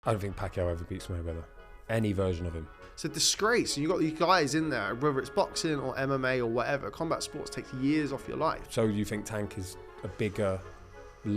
I don't think Pacquiao ever beats Mayweather. Any version of him. It's a disgrace. You got these guys in there, whether it's boxing or MMA or whatever. Combat sports takes years off your life. So you think Tank is a bigger,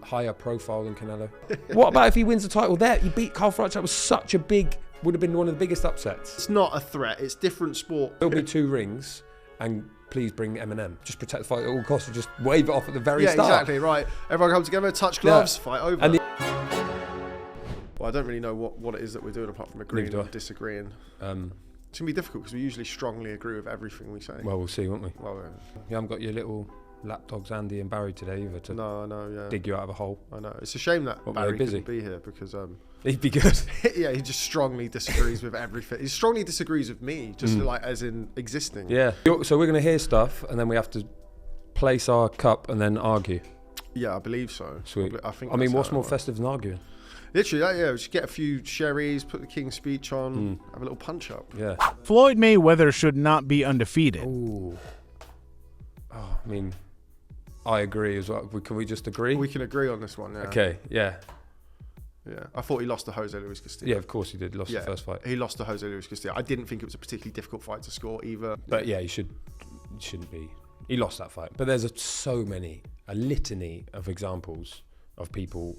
higher profile than Canelo? What about if he wins the title there? He beat Carl Froch. That was such a big, would have been one of the biggest upsets. It's not a threat. It's different sport. There'll be 2 rings, and please bring Eminem. Just protect the fight at all costs. Just wave it off at the very start. Yeah, exactly, right. Everyone comes together, touch gloves, fight over. And well, I don't really know what it is that we're doing apart from agreeing and disagreeing. It's going to be difficult because we usually strongly agree with everything we say. Well, we'll see, won't we? Well, you haven't got your little lapdogs, Andy and Barry, today either to dig you out of a hole. I know. It's a shame that Barry couldn't be here because... he'd be good. Yeah, he just strongly disagrees with everything. He strongly disagrees with me, just like as in existing. Yeah. So we're going to hear stuff and then we have to place our cup and then argue. Yeah, I believe so. Sweet. I mean, what's more festive than arguing? Literally, yeah. Just get a few sherries, put the King's Speech on, have a little punch up. Yeah. Floyd Mayweather should not be undefeated. Ooh. Oh, I mean, I agree as well. Can we just agree? We can agree on this one, yeah. Okay, yeah. Yeah, I thought he lost to Jose Luis Castillo. Yeah, of course he did. Lost the first fight. He lost to Jose Luis Castillo. I didn't think it was a particularly difficult fight to score either. But yeah, he shouldn't be. He lost that fight. But there's a litany of examples of people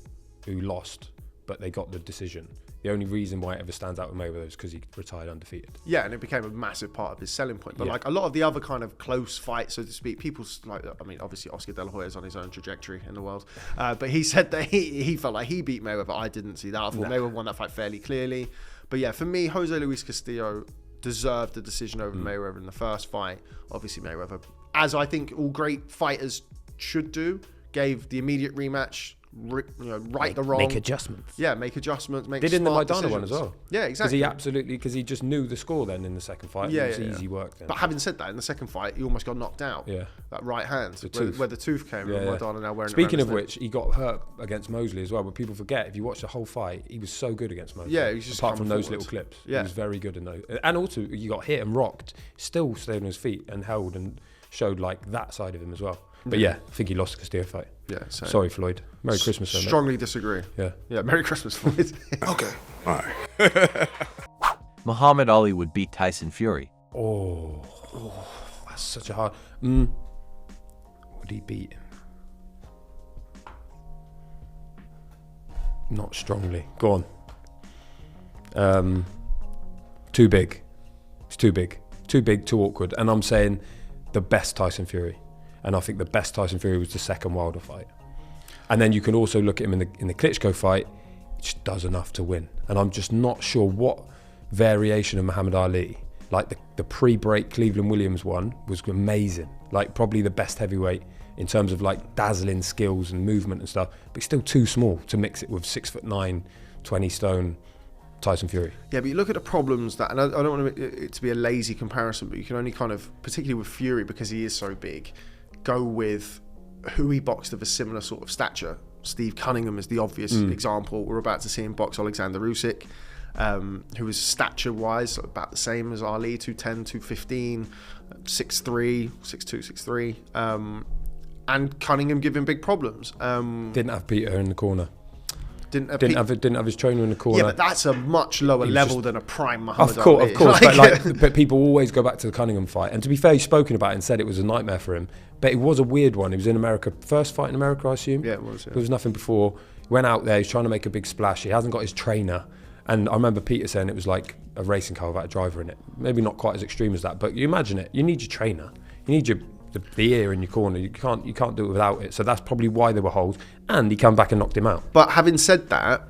who lost, but they got the decision. The only reason why it ever stands out with Mayweather is because he retired undefeated. Yeah, and it became a massive part of his selling point. But like a lot of the other kind of close fights, so to speak, people's like, I mean, obviously Oscar De La Hoya is on his own trajectory in the world, but he said that he felt like he beat Mayweather. I didn't see that. I thought Mayweather won that fight fairly clearly. But yeah, for me, Jose Luis Castillo deserved the decision over Mayweather in the first fight. Obviously Mayweather, as I think all great fighters should do, gave the immediate rematch. Right the wrong. Make adjustments. Yeah, make adjustments. Make did in the smart Maidana decisions. one as well. Yeah, exactly. Because he just knew the score then in the second fight. Yeah, it was easy work then. But having said that, in the second fight, he almost got knocked out. Yeah, that right hand, where the tooth came. Yeah, Maidana now wearing. Speaking of which, he got hurt against Mosley as well. But people forget, if you watch the whole fight, he was so good against Mosley. Yeah, he was just apart from those forward. little clips. Yeah, he was very good in those. And also, you got hit and rocked, still stayed on his feet and held and showed like that side of him as well. But yeah, I think he lost the Castillo fight. Yeah, same. Sorry, Floyd. Merry Christmas, though, strongly disagree. Yeah. Merry Christmas, Floyd. Okay, all right. Muhammad Ali would beat Tyson Fury. Oh, that's such a hard. Would he beat him? Not strongly. Go on. Too big. It's too big. Too big, too awkward. And I'm saying the best Tyson Fury. And I think the best Tyson Fury was the second Wilder fight. And then you can also look at him in the Klitschko fight. He just does enough to win. And I'm just not sure what variation of Muhammad Ali. Like the pre-break Cleveland Williams one was amazing. Like probably the best heavyweight in terms of like dazzling skills and movement and stuff. But he's still too small to mix it with 6'9", 20 stone Tyson Fury. Yeah, but you look at the problems that, and I don't want it to be a lazy comparison, but you can only kind of, particularly with Fury because he is so big, go with who he boxed of a similar sort of stature. Steve Cunningham is the obvious example. We're about to see him box Alexander Usyk, who is stature-wise about the same as Ali, 210, 215, 6'3", 6'2", 6'3", and Cunningham giving big problems. Didn't have Peter in the corner. Didn't have his trainer in the corner. Yeah, but that's a much lower level than a prime Muhammad Ali. Of course. But people always go back to the Cunningham fight. And to be fair, he's spoken about it and said it was a nightmare for him. But it was a weird one. He was in America. First fight in America, I assume? Yeah, it was. Yeah. There was nothing before. Went out there. He's trying to make a big splash. He hasn't got his trainer. And I remember Peter saying it was like a racing car without a driver in it. Maybe not quite as extreme as that. But you imagine it. You need your trainer. You need the ear in your corner. You can't do it without it. So that's probably why there were holes. And he came back and knocked him out. But having said that,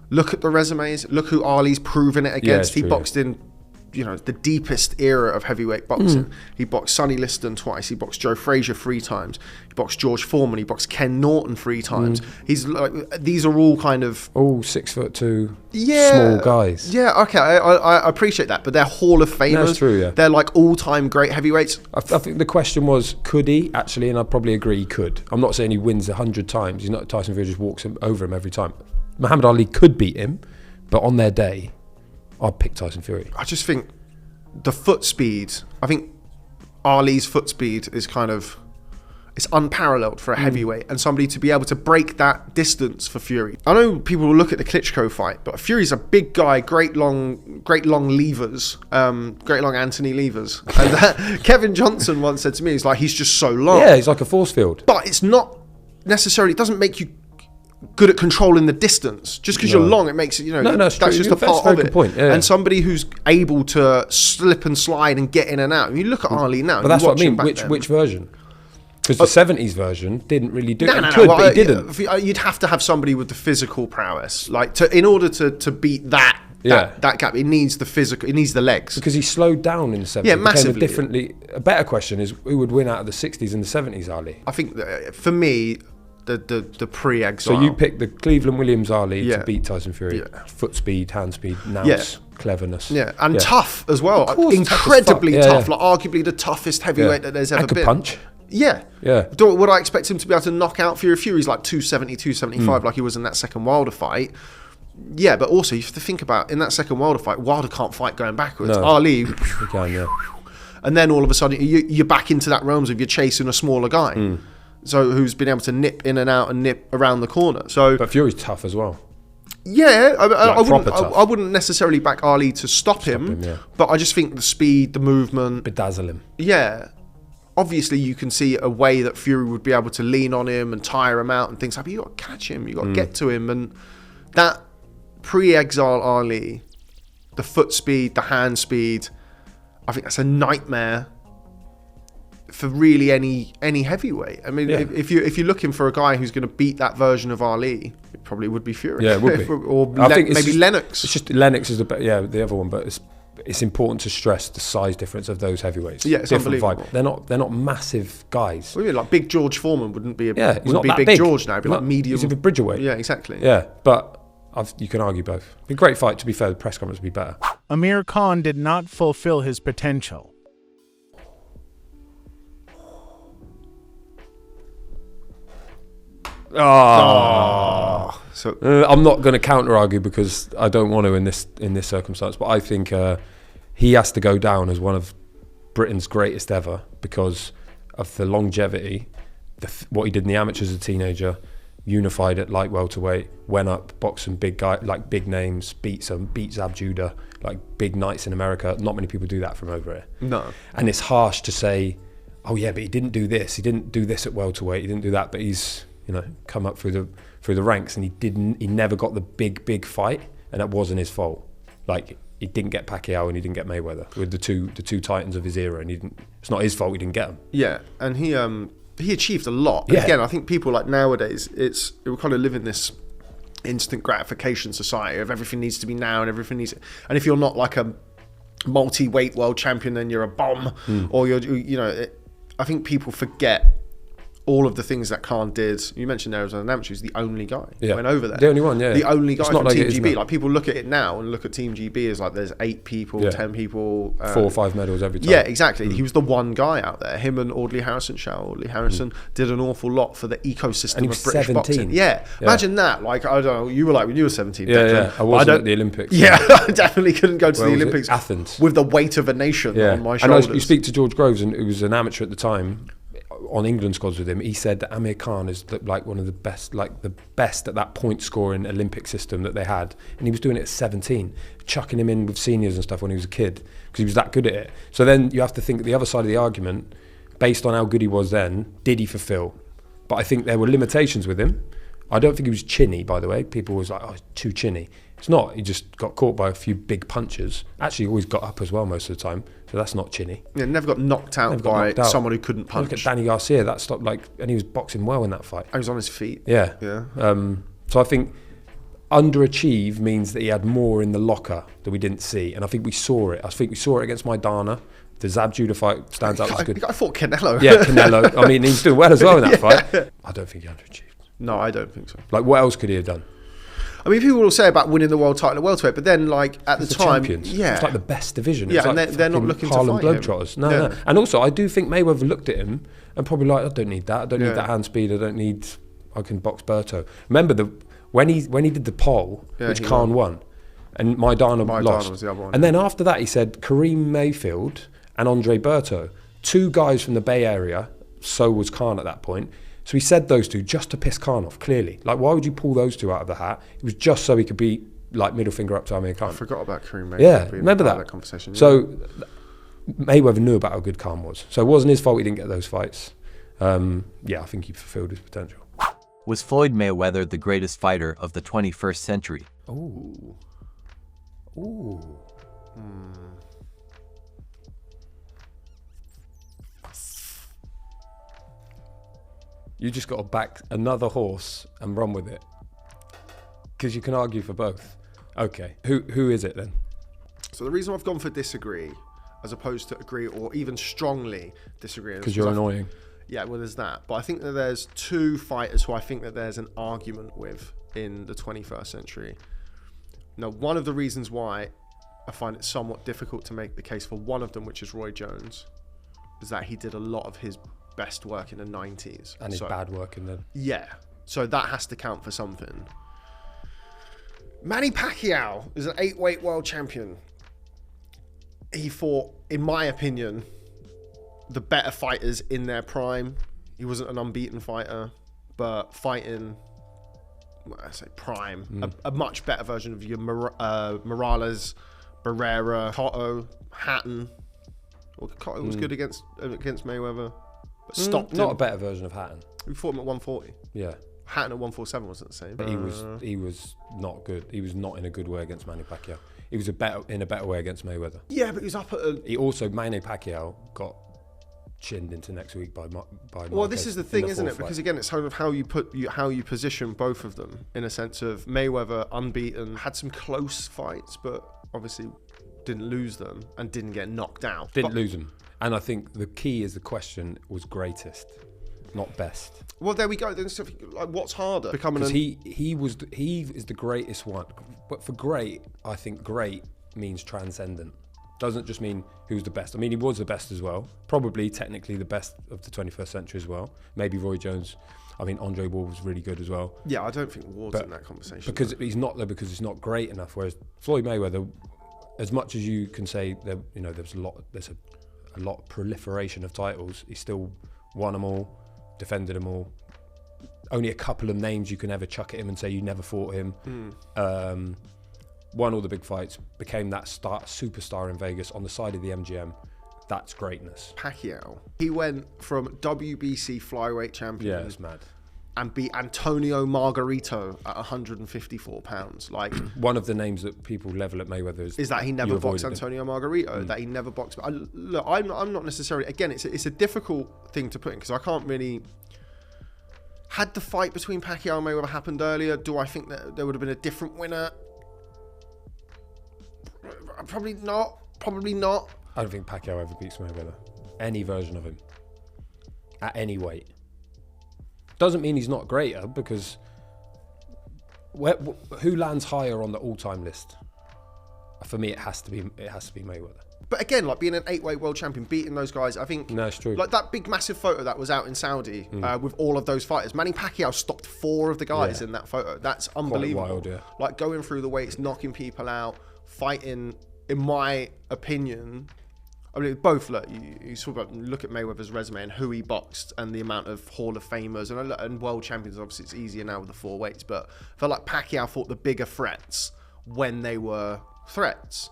look at the resumes. Look who Ali's proven it against. He boxed in, the deepest era of heavyweight boxing. He boxed Sonny Liston twice. He boxed Joe Frazier 3 times. He boxed George Foreman. He boxed Ken Norton 3 times. He's like, these are all kind of all 6'2", small guys. Yeah, okay, I appreciate that, but they're Hall of Famers. That's true. Yeah, they're like all-time great heavyweights. I think the question was, could he actually? And I'd probably agree he could. I'm not saying he wins 100 times. He's not Tyson Fury just walks over him every time. Muhammad Ali could beat him, but on their day, I'd pick Tyson Fury. I just think the foot speed, I think Ali's foot speed is kind of, It's unparalleled for a heavyweight, and somebody to be able to break that distance for Fury. I know people will look at the Klitschko fight, but Fury's a big guy, great long levers, great long Anthony levers. And Kevin Johnson once said to me, he's just so long. Yeah, he's like a force field. But it's not necessarily, it doesn't make you good at controlling the distance. Just because you're long, it makes it, that's just a part of it. Point. Yeah. And somebody who's able to slip and slide and get in and out. You look at Ali now. But that's what I mean. Which version? Because the 70s version didn't really do it. But he didn't. You'd have to have somebody with the physical prowess, in order to beat that gap. It needs the physical. It needs the legs. Because he slowed down in the 70s. Yeah, massively. A better question is who would win out of the 60s and the 70s, Ali? I think for me, the pre-exile. So you pick the Cleveland Williams Ali to beat Tyson Fury. Yeah. Foot speed, hand speed, nous, cleveness. Yeah, and tough as well. Incredibly tough. Like arguably the toughest heavyweight that there's ever been. Punch. Yeah. Would I expect him to be able to knock out Fury? Fury's like 270, 275, like he was in that second Wilder fight. Yeah, but also you have to think about, in that second Wilder fight, Wilder can't fight going backwards. No. Ali, he can, and then all of a sudden you're back into that realms of you're chasing a smaller guy. So who's been able to nip in and out and nip around the corner. But Fury's tough as well. Yeah, I wouldn't necessarily back Ali to stop him, but I just think the speed, the movement, bedazzle him. Yeah. Obviously, you can see a way that Fury would be able to lean on him and tire him out and things like that. But you got to catch him, you got to get to him, and that pre-exile Ali, the foot speed, the hand speed, I think that's a nightmare for really any heavyweight. I mean, if you're looking for a guy who's going to beat that version of Ali, it probably would be Fury. Yeah, it would be. Or maybe Lennox. It's just Lennox is the other one, but it's important to stress the size difference of those heavyweights. Yeah, it's unbelievable. Vibe. They're not massive guys. What do you mean, like big George Foreman wouldn't be he's not big George now. It'd be like medium. He's a bridgerweight. Yeah, exactly. Yeah, but you can argue both. It'd be a great fight. To be fair, the press conference would be better. Amir Khan did not fulfill his potential. So I'm not going to counter argue because I don't want to in this circumstance, but I think he has to go down as one of Britain's greatest ever because of the longevity, what he did in the amateurs as a teenager, unified at light welterweight, went up, boxed some big guy, like big names, beat Zab Judah, like big nights in America. Not many people do that from over here. No. And it's harsh to say, oh yeah, but he didn't do this. He didn't do this at welterweight. He didn't do that, but he's come up through the ranks, and he never got the big fight, and that wasn't his fault. Like he didn't get Pacquiao and he didn't get Mayweather with the two titans of his era, and it's not his fault he didn't get them. Yeah, and he achieved a lot. Yeah. Again, I think people like nowadays, we kind of live in this instant gratification society of everything needs to be now and and if you're not like a multi-weight world champion, then you're a bomb, or I think people forget all of the things that Khan did. You mentioned there as an amateur, he's the only guy who went over there. The only one, yeah. The only guy from like Team GB. Like people look at it now and look at Team GB as like there's 8 people, 10 people. 4 or 5 medals every time. Yeah, exactly. He was the one guy out there. Him and Audley Harrison did an awful lot for the ecosystem of British 17. boxing. Yeah. Imagine that. Like, I don't know, you were like when you were 17. Yeah. I wasn't at the Olympics. Yeah, I definitely couldn't go to the Olympics. Athens. With the weight of a nation on my shoulders. And you speak to George Groves, and who was an amateur at the time, on England squads with him, he said that Amir Khan is like one of the best, like the best at that point scoring Olympic system that they had, and he was doing it at 17, chucking him in with seniors and stuff when he was a kid because he was that good at it. So then you have to think the other side of the argument, based on how good he was then, did he fulfil? But I think there were limitations with him. I don't think he was chinny, by the way. People was like, oh, he's too chinny. It's not. He just got caught by a few big punches. Actually, he always got up as well most of the time. So that's not chinny. Yeah, never got knocked out by someone who couldn't punch. Look at Danny Garcia. That stopped and he was boxing well in that fight. He was on his feet. Yeah. So I think underachieve means that he had more in the locker that we didn't see. And I think we saw it. I think we saw it against Maidana. The Zab Judah fight stands out as good. I thought Canelo. Yeah, Canelo. I mean, he was doing well as well in that fight. I don't think he underachieved. No, I don't think so. Like, what else could he have done? I mean, people will say about winning the world title at welterweight, but then, like, at the time, champions. It's like the best division. Yeah, it's and like they're not looking Harlem to fight Globetrotters. him. No. And also, I do think Mayweather looked at him and probably like, I don't need that. I don't need that hand speed. I can box Berto. Remember when he did the poll, which Khan won, and Maidana lost. Was the other one. And then after that, he said Kareem Mayfield and Andre Berto, 2 guys from the Bay Area, so was Khan at that point. So he said those two just to piss Khan off, clearly. Like, why would you pull those two out of the hat? It was just so he could be, like, middle finger up to Amir Khan. I forgot about Kareem Mayweather. Yeah, being remember part that? of conversation. Yeah. So Mayweather knew about how good Khan was. So it wasn't his fault he didn't get those fights. I think he fulfilled his potential. Was Floyd Mayweather the greatest fighter of the 21st century? Ooh. You just got to back another horse and run with it, because you can argue for both. Okay, who is it then? So the reason I've gone for disagree, as opposed to agree or even strongly disagree, Because you're annoying. Yeah, well, there's that. But I think that there's two fighters who I think that there's an argument with in the 21st century. Now, one of the reasons why I find it somewhat difficult to make the case for one of them, which is Roy Jones, is that he did a lot of his best work in the 90s. And his bad work in the... Yeah. So that has to count for something. Manny Pacquiao is an 8-weight world champion. He fought, in my opinion, the better fighters in their prime. He wasn't an unbeaten fighter, but fighting, well, I say prime, a much better version of your Morales, Barrera, Cotto, Hatton. Well, Cotto was good against Mayweather, but stopped Not him. a better version of Hatton. We fought him at 140. Yeah. Hatton at 147 wasn't the same. But he was not good. He was not in a good way against Manny Pacquiao. He was in a better way against Mayweather. Yeah, but he was up at a... Manny Pacquiao got chinned into next week by Well, this is the thing, isn't it? fourth Because fight. again, it's sort of how you position both of them, in a sense of Mayweather unbeaten, had some close fights, but obviously didn't lose them and didn't get knocked out. Didn't lose him. And I think the key is the question was greatest, not best. Well, there we go. Then stuff like, what's harder? Becoming Because he is the greatest one. But for great, I think great means transcendent. Doesn't just mean who's the best. I mean, he was the best as well. Probably technically the best of the 21st century as well. Maybe Roy Jones. I mean, Andre Ward was really good as well. Yeah, I don't think Ward's in that conversation. Because he's not there, because he's not great enough. Whereas Floyd Mayweather, as much as you can say that, you know, there's a lot of proliferation of titles, he still won them all, defended them all. Only a couple of names you can ever chuck at him and say you never fought him. Won all the big fights, became that superstar in Vegas on the side of the MGM. That's greatness. Pacquiao, he went from WBC flyweight champion, Yeah, it's mad. and beat Antonio Margarito at 154 pounds. Like, One of the names that people level at Mayweather is that he never you boxed avoided him. Antonio Margarito, that he never boxed. Look, I'm not necessarily, again, it's a difficult thing to put in, because I can't really... Had the fight between Pacquiao and Mayweather happened earlier, do I think that there would have been a different winner? Probably not. I don't think Pacquiao ever beats Mayweather. Any version of him. At any weight. Doesn't mean he's not greater, because who lands higher on the all-time list? For me, it has to be Mayweather. But again, like being an 8-weight world champion, beating those guys, I think... No, it's true. Like that big massive photo that was out in Saudi with all of those fighters. Manny Pacquiao stopped 4 of the guys in that photo. That's unbelievable. wild, yeah. Like going through the weights, knocking people out, fighting, in my opinion... I mean, both, look, you sort of look at Mayweather's resume and who he boxed and the amount of Hall of Famers and world champions. Obviously, it's easier now with the 4 weights, but I felt like Pacquiao fought the bigger threats when they were threats.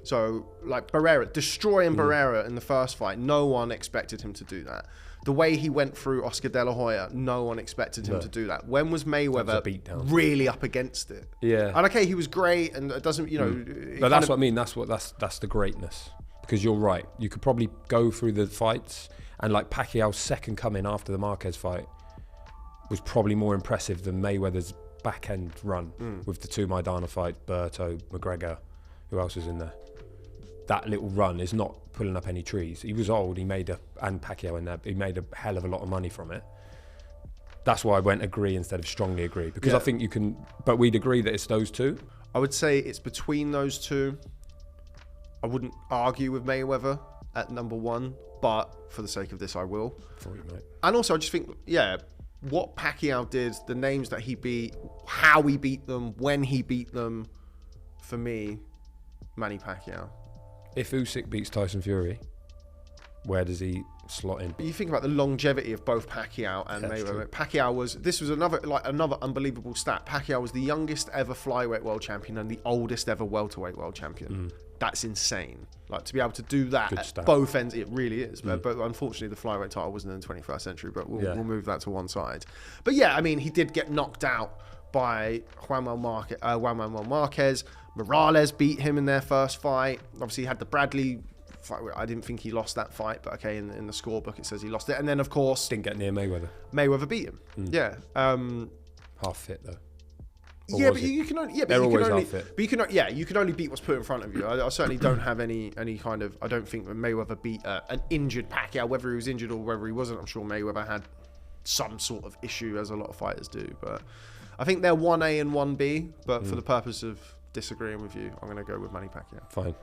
So, like Barrera, destroying Barrera in the first fight, no one expected him to do that. The way he went through Oscar De La Hoya, no one expected him to do that. When was Mayweather really up against it? Yeah. And okay, he was great, and it doesn't, you know... But that's what I mean. That's the greatness. Because you're right. You could probably go through the fights, and like Pacquiao's second coming after the Marquez fight was probably more impressive than Mayweather's back end run with the 2 Maidana fight, Berto, McGregor, who else was in there? That little run is not pulling up any trees. He was old. And Pacquiao in there, he made a hell of a lot of money from it. That's why I went agree instead of strongly agree, because I think you can. But we'd agree that it's those two. I would say it's between those two. I wouldn't argue with Mayweather at number 1, but for the sake of this, I will. For you, mate. And also, I just think, what Pacquiao did, the names that he beat, how he beat them, when he beat them, for me, Manny Pacquiao. If Usyk beats Tyson Fury, Where does he slot in? You think about the longevity of both Pacquiao and Mayweather. Pacquiao was another unbelievable stat. Pacquiao was the youngest ever flyweight world champion and the oldest ever welterweight world champion. That's insane. Like, to be able to do that at both ends, it really is. But unfortunately, the flyweight title wasn't in the 21st century. But we'll move that to one side. But yeah, I mean, he did get knocked out by Juan Manuel Marquez. Morales beat him in their first fight. Obviously, he had the Bradley fight. I didn't think he lost that fight, but okay, in the scorebook it says he lost it. And then, of course, Didn't get near Mayweather. Mayweather beat him. Yeah. Half fit though. Or Yeah, was but he? you can only They're always half fit. But you can only beat what's put in front of you. I certainly don't have any kind of. I don't think that Mayweather beat an injured Pacquiao, whether he was injured or whether he wasn't. I'm sure Mayweather had some sort of issue, as a lot of fighters do. But I think they're 1A and 1B. But for the purpose of disagreeing with you, I'm going to go with Manny Pacquiao. Fine.